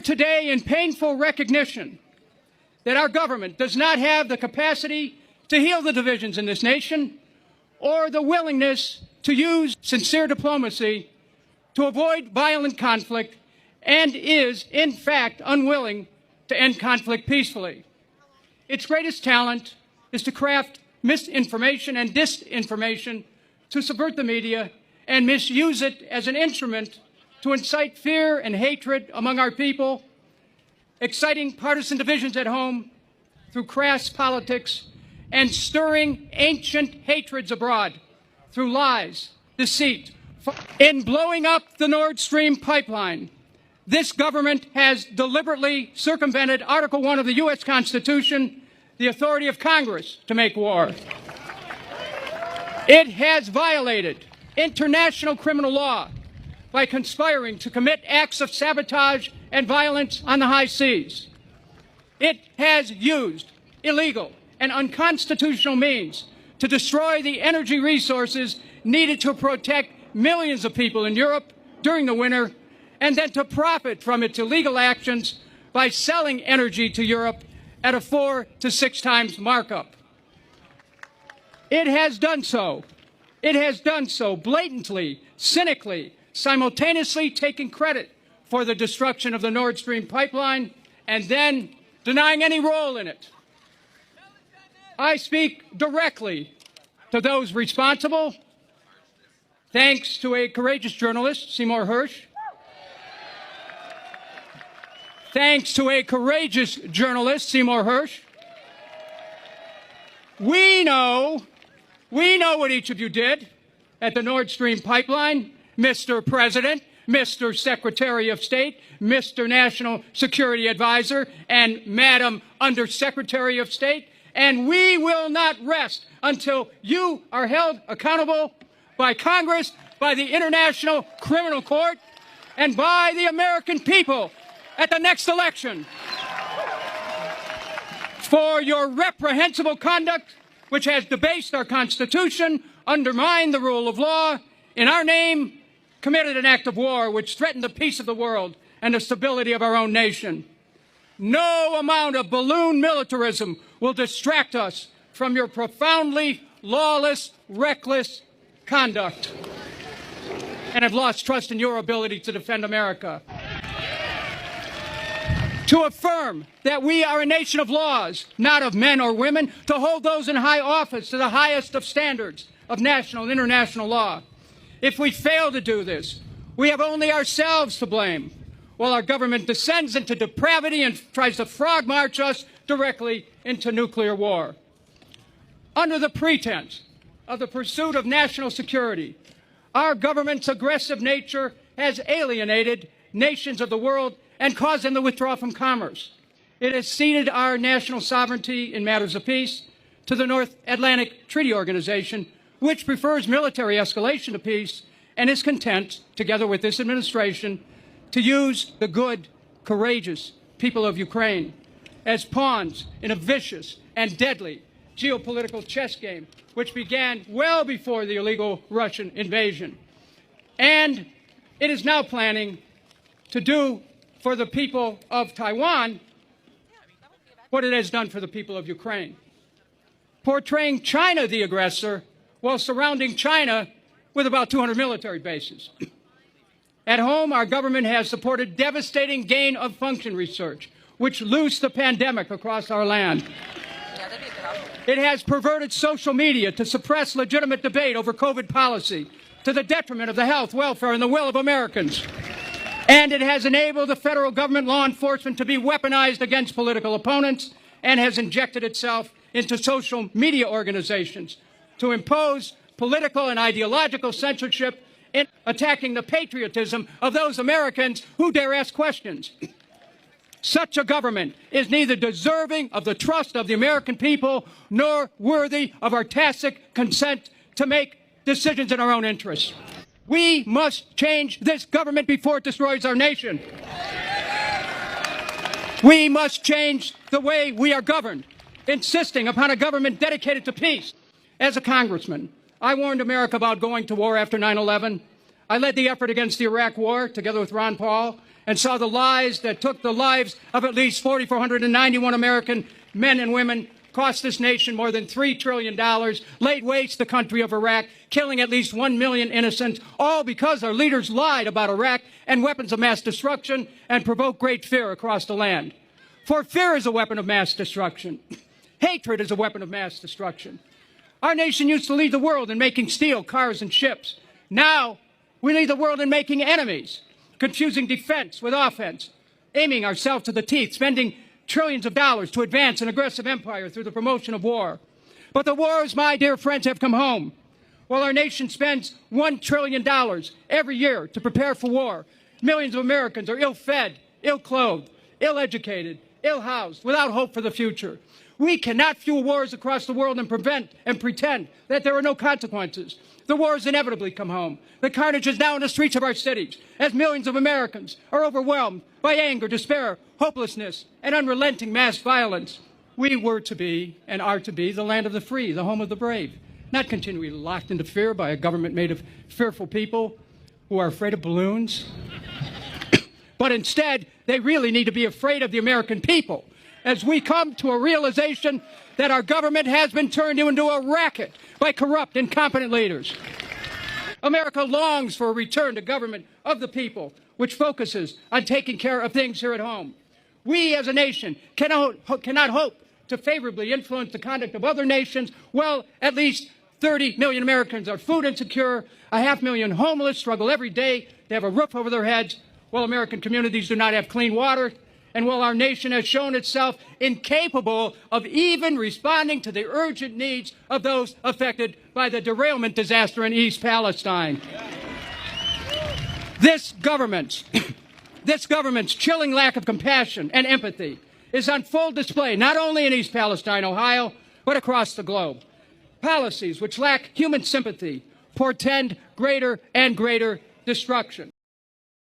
today in painful recognition that our government does not have the capacity to heal the divisions in this nation or the willingness to use sincere diplomacy to avoid violent conflict and is, in fact, unwilling to end conflict peacefully. Its greatest talent is to craft misinformation and disinformation to subvert the media and misuse it as an instrument to incite fear and hatred among our people, exciting partisan divisions at home through crass politics, and stirring ancient hatreds abroad through lies, deceit. In blowing up the Nord Stream pipeline, this government has deliberately circumvented Article 1 of the U.S. Constitution, the authority of Congress to make war. It has violated international criminal law by conspiring to commit acts of sabotage and violence on the high seas. It has used illegal and unconstitutional means to destroy the energy resources needed to protect millions of people in Europe during the winter, and then to profit from its illegal actions by selling energy to Europe at a 4 to 6 times markup. It has done so blatantly, cynically, simultaneously taking credit for the destruction of the Nord Stream pipeline and then denying any role in it. I speak directly to those responsible, thanks to a courageous journalist, Seymour Hersh. Thanks to a courageous journalist, Seymour Hersh. We know what each of you did at the Nord Stream pipeline, Mr. President, Mr. Secretary of State, Mr. National Security Advisor, and Madam Undersecretary of State. And we will not rest until you are held accountable by Congress, by the International Criminal Court, and by the American people at the next election for your reprehensible conduct, which has debased our Constitution, undermined the rule of law, in our name, committed an act of war which threatened the peace of the world and the stability of our own nation. No amount of balloon militarism will distract us from your profoundly lawless, reckless conduct. And I've lost trust in your ability to defend America. To affirm that we are a nation of laws, not of men or women, to hold those in high office to the highest of standards of national and international law. If we fail to do this, we have only ourselves to blame, while our government descends into depravity and tries to frog march us directly into nuclear war. Under the pretense of the pursuit of national security, our government's aggressive nature has alienated nations of the world and caused them to withdraw from commerce. It has ceded our national sovereignty in matters of peace to the North Atlantic Treaty Organization, which prefers military escalation to peace and is content, together with this administration, to use the good, courageous people of Ukraine as pawns in a vicious and deadly geopolitical chess game, which began well before the illegal Russian invasion. And it is now planning to do for the people of Taiwan what it has done for the people of Ukraine, portraying China the aggressor while surrounding China with about 200 military bases. At home, our government has supported devastating gain-of-function research, which loosed the pandemic across our land. It has perverted social media to suppress legitimate debate over COVID policy to the detriment of the health, welfare, and the will of Americans. And it has enabled the federal government law enforcement to be weaponized against political opponents and has injected itself into social media organizations to impose political and ideological censorship in attacking the patriotism of those Americans who dare ask questions. Such a government is neither deserving of the trust of the American people nor worthy of our tacit consent to make decisions in our own interests. We must change this government before it destroys our nation. We must change the way we are governed, insisting upon a government dedicated to peace. As a congressman, I warned America about going to war after 9/11. I led the effort against the Iraq War together with Ron Paul and saw the lies that took the lives of at least 4,491 American men and women, cost this nation more than $3 trillion, laid waste the country of Iraq, killing at least 1 million innocents, all because our leaders lied about Iraq and weapons of mass destruction and provoked great fear across the land. For fear is a weapon of mass destruction. Hatred is a weapon of mass destruction. Our nation used to lead the world in making steel, cars, and ships. Now, we lead the world in making enemies, confusing defense with offense, aiming ourselves to the teeth, spending trillions of dollars to advance an aggressive empire through the promotion of war. But the wars, my dear friends, have come home. While our nation spends $1 trillion every year to prepare for war, millions of Americans are ill-fed, ill-clothed, ill-educated, ill-housed, without hope for the future. We cannot fuel wars across the world and pretend that there are no consequences. The wars inevitably come home. The carnage is now in the streets of our cities as millions of Americans are overwhelmed by anger, despair, hopelessness, and unrelenting mass violence. We were to be and are to be the land of the free, the home of the brave, not continually locked into fear by a government made of fearful people who are afraid of balloons. But instead, they really need to be afraid of the American people as we come to a realization that our government has been turned into a racket by corrupt, incompetent leaders. America longs for a return to government of the people, which focuses on taking care of things here at home. We as a nation cannot hope to favorably influence the conduct of other nations. Well, at least 30 million Americans are food insecure, 500,000 homeless struggle every day to have a roof over their heads, while American communities do not have clean water, and while our nation has shown itself incapable of even responding to the urgent needs of those affected by the derailment disaster in East Palestine. This government's chilling lack of compassion and empathy is on full display not only in East Palestine, Ohio, but across the globe. Policies which lack human sympathy portend greater and greater destruction.